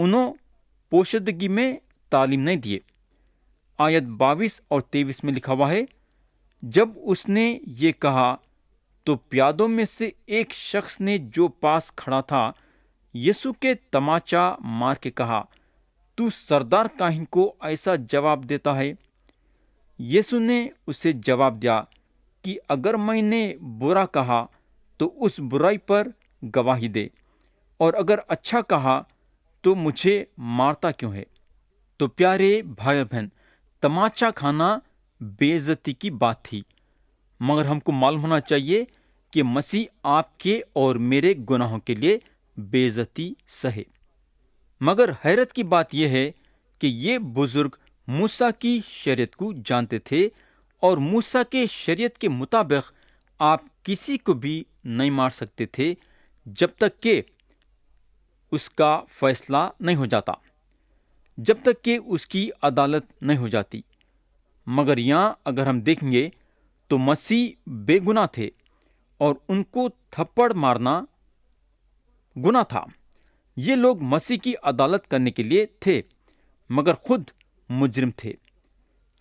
انہوں پوشیدگی میں تعلیم نہیں دیے۔ آیت 22 اور 23 میں لکھا ہوا ہے، جب اس نے یہ کہا تو پیادوں میں سے ایک شخص نے جو پاس کھڑا تھا یسوع کے تماچا مار کے کہا، تو سردار کاہن کو ایسا جواب دیتا ہے؟ یسوع نے اسے جواب دیا کہ اگر میں نے برا کہا تو اس برائی پر گواہی دے، اور اگر اچھا کہا تو مجھے مارتا کیوں ہے؟ تو پیارے بھائی اور بہن، تماچا کھانا بے عزتی کی بات تھی، مگر ہم کو معلوم ہونا چاہیے کہ مسیح آپ کے اور میرے گناہوں کے لیے بے عزتی سہے۔ مگر حیرت کی بات یہ ہے کہ یہ بزرگ موسیٰ کی شریعت کو جانتے تھے، اور موسیٰ کے شریعت کے مطابق آپ کسی کو بھی نہیں مار سکتے تھے جب تک کہ اس کا فیصلہ نہیں ہو جاتا، جب تک کہ اس کی عدالت نہیں ہو جاتی۔ مگر یہاں اگر ہم دیکھیں گے تو مسیح بے گناہ تھے اور ان کو تھپڑ مارنا گناہ تھا۔ یہ لوگ مسیح کی عدالت کرنے کے لیے تھے، مگر خود مجرم تھے،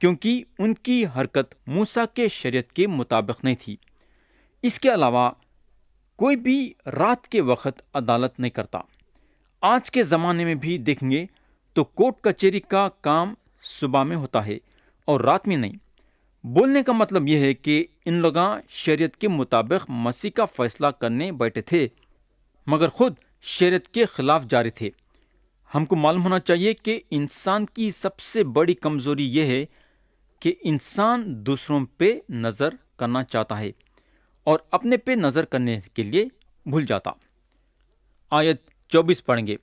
کیونکہ ان کی حرکت موسیٰ کے شریعت کے مطابق نہیں تھی۔ اس کے علاوہ کوئی بھی رات کے وقت عدالت نہیں کرتا۔ آج کے زمانے میں بھی دیکھیں گے تو کورٹ کچہری کا کام صبح میں ہوتا ہے اور رات میں نہیں۔ بولنے کا مطلب یہ ہے کہ ان لوگاں شریعت کے مطابق مسیح کا فیصلہ کرنے بیٹھے تھے، مگر خود شریعت کے خلاف جاری تھے۔ ہم کو معلوم ہونا چاہیے کہ انسان کی سب سے بڑی کمزوری یہ ہے کہ انسان دوسروں پہ نظر کرنا چاہتا ہے اور اپنے پہ نظر کرنے کے لیے بھول جاتا۔ آیت 24 پڑھیں گے،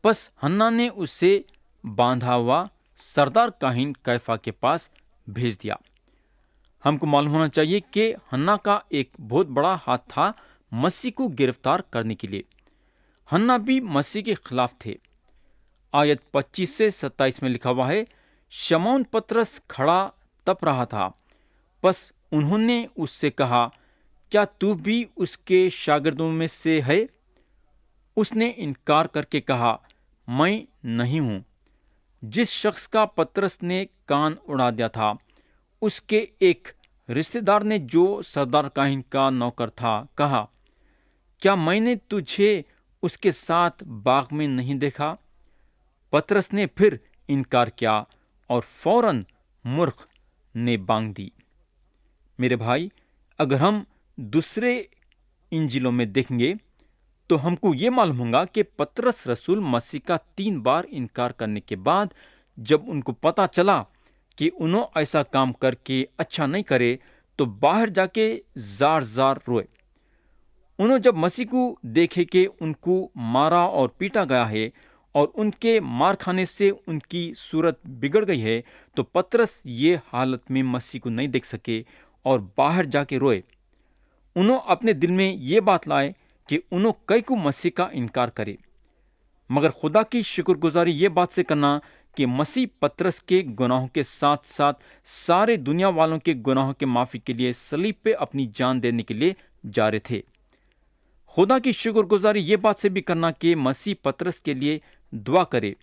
پس حنا نے اسے باندھا ہوا سردار کاہن کیفا کے پاس بھیج دیا۔ ہم کو معلوم ہونا چاہیے کہ حنا کا ایک بہت بڑا ہاتھ تھا مسیح کو گرفتار کرنے کے لیے۔ حنا بھی مسیح کے خلاف تھے۔ آیت 25 سے 27 میں لکھا ہوا ہے، شمعون پترس کھڑا تپ رہا تھا، پس انہوں نے اس سے کہا، کیا تو بھی اس کے شاگردوں میں سے ہے؟ اس نے انکار کر کے کہا، میں نہیں ہوں۔ جس شخص کا پترس نے کان اڑا دیا تھا، اس کے ایک رشتہ دار نے جو سردار کاہن کا نوکر تھا کہا، کیا میں نے تجھے اس کے ساتھ باغ میں نہیں دیکھا؟ پترس نے پھر انکار کیا اور فوراً مرغ نے بانگ دی۔ میرے بھائی، اگر ہم دوسرے انجیلوں میں دیکھیں گے تو ہم کو یہ معلوم ہوگا کہ پترس رسول مسیح کا 3 بار انکار کرنے کے بعد جب ان کو پتا چلا کہ انہوں ایسا کام کر کے اچھا نہیں کرے تو باہر جا کے زار زار روئے۔ انہوں جب مسیح کو دیکھے کہ ان کو مارا اور پیٹا گیا ہے اور ان کے مار کھانے سے ان کی صورت بگڑ گئی ہے، تو پترس یہ حالت میں مسیح کو نہیں دیکھ سکے اور باہر جا کے روئے۔ انہوں اپنے دل میں یہ بات لائے کہ انہوں کئی کو مسیح کا انکار کرے، مگر خدا کی شکر گزاری یہ بات سے کرنا کہ مسیح پترس کے گناہوں کے ساتھ ساتھ سارے دنیا والوں کے گناہوں کے معافی کے لیے صلیب پہ اپنی جان دینے کے لیے جا رہے تھے۔ خدا کی شکر گزاری یہ بات سے بھی کرنا کہ مسیح پترس کے لیے دعا کرے،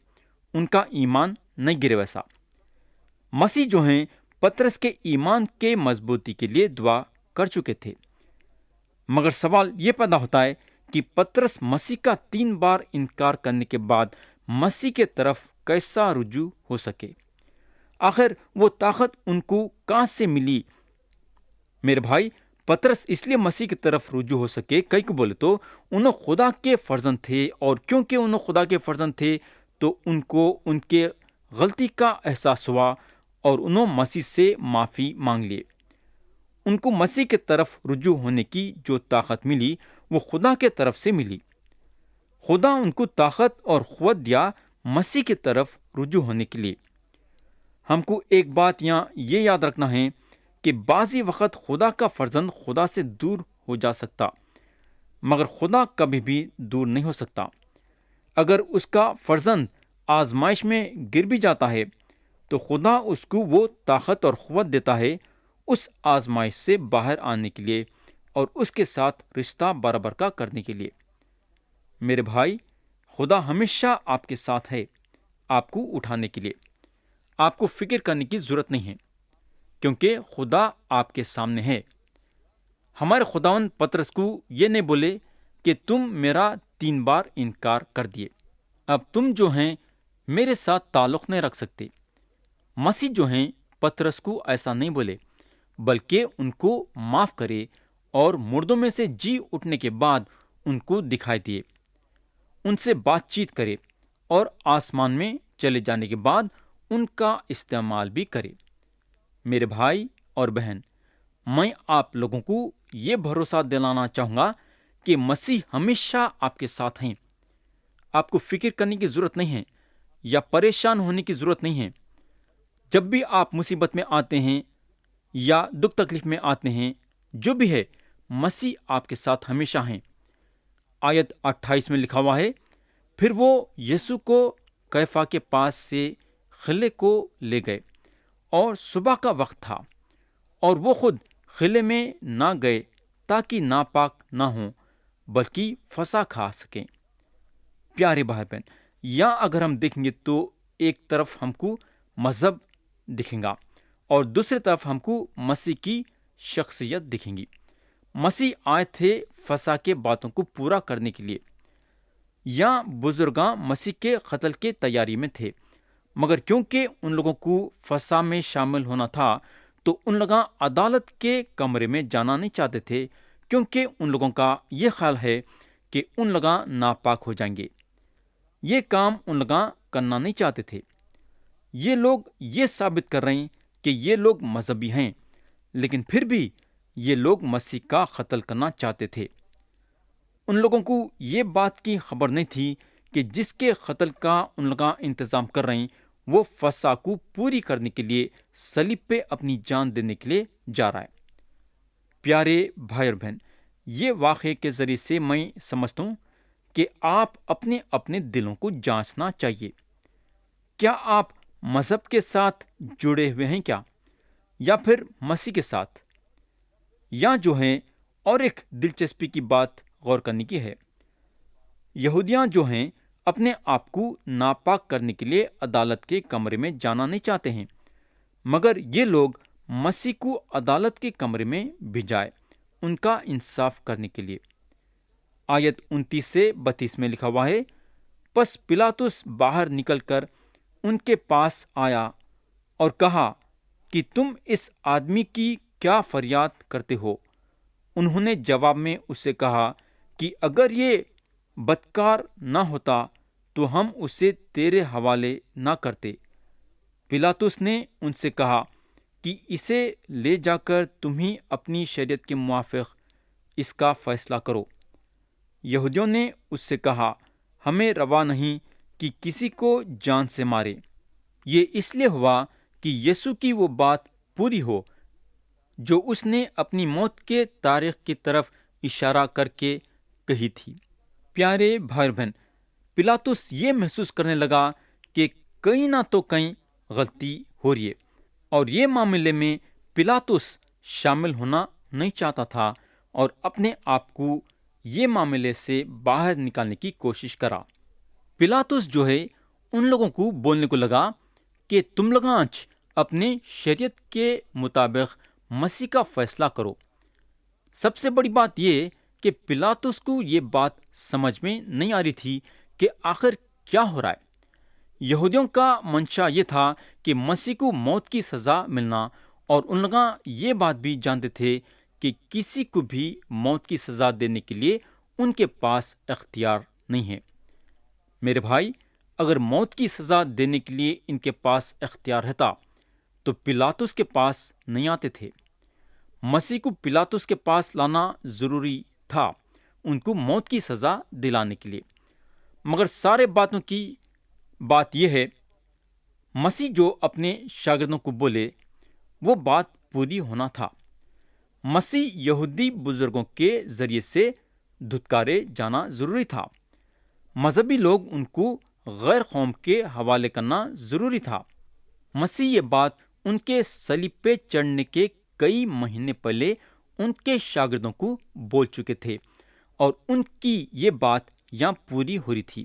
ان کا ایمان نہیں گرے۔ ویسا مسیح جو ہیں پترس کے ایمان کے مضبوطی کے لیے دعا کر چکے تھے، مگر سوال یہ پیدا ہوتا ہے کہ پترس مسیح کا 3 بار انکار کرنے کے بعد مسیح کے طرف کیسا رجوع ہو سکے؟ آخر وہ طاقت ان کو کہاں سے ملی؟ میرے بھائی، پترس اس لیے مسیح کی طرف رجوع ہو سکے، کئی کو بولے تو انہوں خدا کے فرزند تھے، اور کیونکہ انہوں خدا کے فرزند تھے تو ان کو ان کے غلطی کا احساس ہوا اور انہوں مسیح سے معافی مانگ لیے۔ ان کو مسیح کی طرف رجوع ہونے کی جو طاقت ملی وہ خدا کے طرف سے ملی۔ خدا ان کو طاقت اور قوت دیا مسیح کی طرف رجوع ہونے کے لیے۔ ہم کو ایک بات یہاں یہ یاد رکھنا ہے کہ بعضی وقت خدا کا فرزند خدا سے دور ہو جا سکتا، مگر خدا کبھی بھی دور نہیں ہو سکتا۔ اگر اس کا فرزند آزمائش میں گر بھی جاتا ہے تو خدا اس کو وہ طاقت اور قوت دیتا ہے اس آزمائش سے باہر آنے کے لیے اور اس کے ساتھ رشتہ برابر کا کرنے کے لیے۔ میرے بھائی، خدا ہمیشہ آپ کے ساتھ ہے، آپ کو اٹھانے کے لیے۔ آپ کو فکر کرنے کی ضرورت نہیں ہے، کیونکہ خدا آپ کے سامنے ہے۔ ہمارے خداوند پطرس کو یہ نہیں بولے کہ تم میرا 3 بار انکار کر دیے، اب تم جو ہیں میرے ساتھ تعلق نہیں رکھ سکتے۔ مسیح جو ہیں پطرس کو ایسا نہیں بولے، بلکہ ان کو معاف کرے اور مردوں میں سے جی اٹھنے کے بعد ان کو دکھائی دیے، ان سے بات چیت کرے اور آسمان میں چلے جانے کے بعد ان کا استعمال بھی کرے۔ میرے بھائی اور بہن، میں آپ لوگوں کو یہ بھروسہ دلانا چاہوں گا کہ مسیح ہمیشہ آپ کے ساتھ ہیں۔ آپ کو فکر کرنے کی ضرورت نہیں ہے یا پریشان ہونے کی ضرورت نہیں ہے۔ جب بھی آپ مصیبت میں آتے ہیں یا دکھ تکلیف میں آتے ہیں، جو بھی ہے، مسیح آپ کے ساتھ ہمیشہ ہیں۔ آیت 28 میں لکھا ہوا ہے، پھر وہ یسوع کو کیفا کے پاس سے قلعے کو لے گئے، اور صبح کا وقت تھا، اور وہ خود قلعے میں نہ گئے تاکہ ناپاک نہ ہوں بلکہ فسح کھا سکیں۔ پیارے بھائی بہن، یہاں اگر ہم دیکھیں گے تو ایک طرف ہم کو مذہب دکھیں گا اور دوسری طرف ہم کو مسیح کی شخصیت دکھیں گی۔ مسیح آئے تھے فسح کے باتوں کو پورا کرنے کے لیے۔ یہاں بزرگاں مسیح کے قتل کے تیاری میں تھے، مگر کیونکہ ان لوگوں کو فسح میں شامل ہونا تھا تو ان لوگاں عدالت کے کمرے میں جانا نہیں چاہتے تھے، کیونکہ ان لوگوں کا یہ خیال ہے کہ ان لوگاں ناپاک ہو جائیں گے۔ یہ کام ان لوگاں کرنا نہیں چاہتے تھے۔ یہ لوگ یہ ثابت کر رہے ہیں کہ یہ لوگ مذہبی ہیں، لیکن پھر بھی یہ لوگ مسیح کا قتل کرنا چاہتے تھے۔ ان لوگوں کو یہ بات کی خبر نہیں تھی کہ جس کے قتل کا ان لوگاں انتظام کر رہے ہیں وہ فسح کو پوری کرنے کے لیے صلیب پہ اپنی جان دینے کے لیے جا رہا ہے۔ پیارے بھائی اور بہن، یہ واقعے کے ذریعے سے میں سمجھتا ہوں کہ آپ اپنے اپنے دلوں کو جانچنا چاہیے۔ کیا آپ مذہب کے ساتھ جڑے ہوئے ہیں کیا، یا پھر مسیح کے ساتھ؟ یا جو ہیں، اور ایک دلچسپی کی بات غور کرنے کی ہے، یہودیاں جو ہیں اپنے آپ کو ناپاک کرنے کے لیے عدالت کے کمرے میں جانا نہیں چاہتے ہیں، مگر یہ لوگ مسیح کو عدالت کے کمرے میں بھیجائے ان کا انصاف کرنے کے لیے۔ آیت 29 سے 32 میں لکھا ہوا ہے، پس پلاطس باہر نکل کر ان کے پاس آیا اور کہا کہ تم اس آدمی کی کیا فریاد کرتے ہو؟ انہوں نے جواب میں اس سے کہا کہ اگر یہ بدکار نہ ہوتا تو ہم اسے تیرے حوالے نہ کرتے۔ پلاطس نے ان سے کہا کہ اسے لے جا کر تم ہی اپنی شریعت کے موافق اس کا فیصلہ کرو۔ یہودیوں نے اس سے کہا، ہمیں روا نہیں کہ کسی کو جان سے مارے۔ یہ اس لیے ہوا کہ یسوع کی وہ بات پوری ہو جو اس نے اپنی موت کے تاریخ کی طرف اشارہ کر کے کہی تھی۔ پیارے بھائی بہن، پلاطس یہ محسوس کرنے لگا کہ کہیں نہ تو کہیں غلطی ہو رہی ہے، اور یہ معاملے میں پلاطس شامل ہونا نہیں چاہتا تھا اور اپنے آپ کو یہ معاملے سے باہر نکالنے کی کوشش کرا۔ پلاطس جو ہے ان لوگوں کو بولنے کو لگا کہ تم لوگ آج اپنے شریعت کے مطابق مسیح کا فیصلہ کرو۔ سب سے بڑی بات یہ کہ پلاطس کو یہ بات سمجھ میں نہیں آ رہی تھی کہ آخر کیا ہو رہا ہے۔ یہودیوں کا منشا یہ تھا کہ مسیح کو موت کی سزا ملنا، اور ان لوگ یہ بات بھی جانتے تھے کہ کسی کو بھی موت کی سزا دینے کے لیے ان کے پاس اختیار نہیں ہے۔ میرے بھائی، اگر موت کی سزا دینے کے لیے ان کے پاس اختیار رہتا تو پلاطس کے پاس نہیں آتے تھے۔ مسیح کو پلاطس کے پاس لانا ضروری تھا ان کو موت کی سزا دلانے کے لیے، مگر سارے باتوں کی بات یہ ہے، مسیح جو اپنے شاگردوں کو بولے وہ بات پوری ہونا تھا۔ مسیح یہودی بزرگوں کے ذریعے سے دھتکارے جانا ضروری تھا۔ مذہبی لوگ ان کو غیر قوم کے حوالے کرنا ضروری تھا۔ مسیح یہ بات ان کے صلیب پہ چڑھنے کے کئی مہینے پہلے ان کے شاگردوں کو بول چکے تھے، اور ان کی یہ بات یہاں پوری ہو رہی تھی۔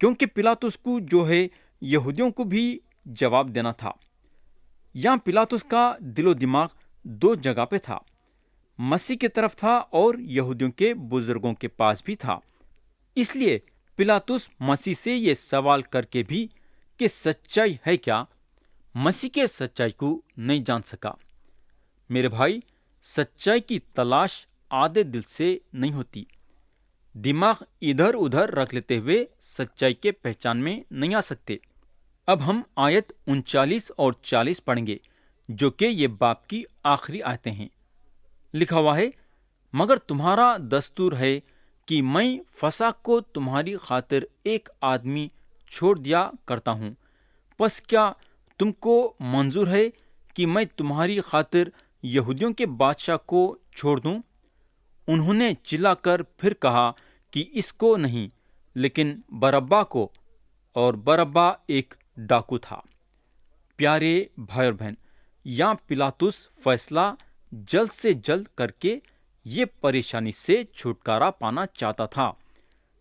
کیونکہ پلاطس کو جو ہے یہودیوں کو بھی جواب دینا تھا۔ یہاں پلاطس کا دل و دماغ دو جگہ پہ تھا، مسیح کی طرف تھا اور یہودیوں کے بزرگوں کے پاس بھی تھا۔ اس لیے پلاطس مسیح سے یہ سوال کر کے بھی کہ سچائی ہے کیا، مسیح کے سچائی کو نہیں جان سکا۔ میرے بھائی، سچائی کی تلاش آدھے دل سے نہیں ہوتی۔ دماغ ادھر ادھر رکھ لیتے ہوئے سچائی کے پہچان میں نہیں آ سکتے۔ اب ہم آیت 39 اور 40 پڑھیں گے، جو کہ یہ باب کی آخری آیتیں ہیں۔ لکھا ہوا ہے، مگر تمہارا دستور ہے کہ میں فسح کو تمہاری خاطر ایک آدمی چھوڑ دیا کرتا ہوں، پس کیا تم کو منظور ہے کہ میں تمہاری خاطر یہودیوں کے بادشاہ کو چھوڑ دوں؟ انہوں نے چلا کر پھر کہا کہ اس کو نہیں، لیکن بربا کو، اور بربا ایک ڈاکو تھا۔ پیارے بھائی اور بہن، یہاں پلاطس فیصلہ جلد سے جلد کر کے یہ پریشانی سے چھٹکارا پانا چاہتا تھا،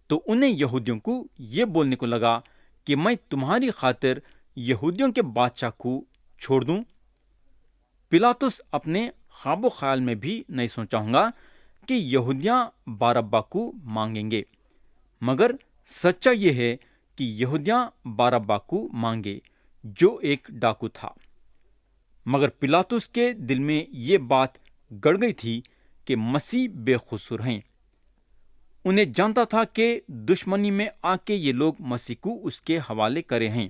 تو انہیں یہودیوں کو یہ بولنے کو لگا کہ میں تمہاری خاطر یہودیوں کے بادشاہ کو چھوڑ دوں۔ پلاطس اپنے خواب و خیال میں بھی نہیں سوچا ہوں گا کہ یہودیاں باربا کو مانگیں گے، مگر سچا یہ ہے کہ یہودیاں باربا کو مانگے جو ایک ڈاکو تھا۔ مگر پلاطس کے دل میں یہ بات گڑ گئی تھی کہ مسیح بے قصور ہیں۔ انہیں جانتا تھا کہ دشمنی میں آ کے یہ لوگ مسیح کو اس کے حوالے کرے ہیں۔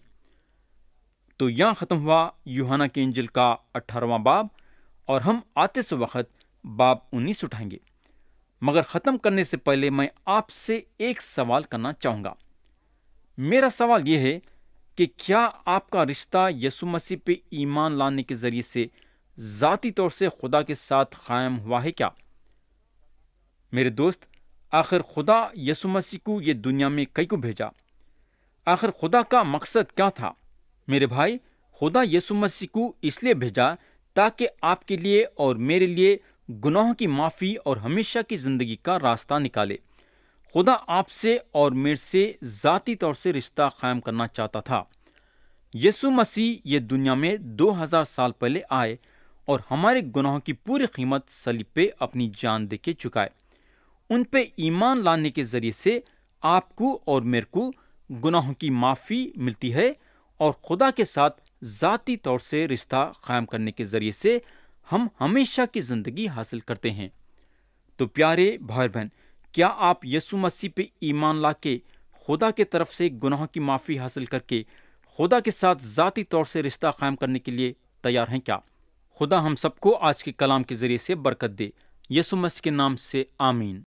تو یہاں ختم ہوا یوحنا کی انجیل کا 18واں باب، اور ہم آتے سے وقت باب 19 اٹھائیں گے۔ مگر ختم کرنے سے پہلے میں آپ سے ایک سوال کرنا چاہوں گا۔ میرا سوال یہ ہے کہ کیا آپ کا رشتہ یسوع مسیح پہ ایمان لانے کے ذریعے سے ذاتی طور سے خدا کے ساتھ قائم ہوا ہے کیا؟ میرے دوست، آخر خدا یسوع مسیح کو یہ دنیا میں کئی کو بھیجا؟ آخر خدا کا مقصد کیا تھا؟ میرے بھائی، خدا یسوع مسیح کو اس لیے بھیجا تاکہ آپ کے لیے اور میرے لیے گناہوں کی معافی اور ہمیشہ کی زندگی کا راستہ نکالے۔ خدا آپ سے اور میرے سے ذاتی طور سے رشتہ قائم کرنا چاہتا تھا۔ یسوع مسیح یہ دنیا میں 2000 سال پہلے آئے اور ہمارے گناہوں کی پوری قیمت صلیب پہ اپنی جان دے کے چکائے۔ ان پہ ایمان لانے کے ذریعے سے آپ کو اور میرے کو گناہوں کی معافی ملتی ہے، اور خدا کے ساتھ ذاتی طور سے رشتہ قائم کرنے کے ذریعے سے ہم ہمیشہ کی زندگی حاصل کرتے ہیں۔ تو پیارے بھائی بہن، کیا آپ یسوع مسیح پہ ایمان لا کے خدا کے طرف سے گناہوں کی معافی حاصل کر کے خدا کے ساتھ ذاتی طور سے رشتہ قائم کرنے کے لیے تیار ہیں کیا؟ خدا ہم سب کو آج کے کلام کے ذریعے سے برکت دے۔ یسوع مسیح کے نام سے آمین۔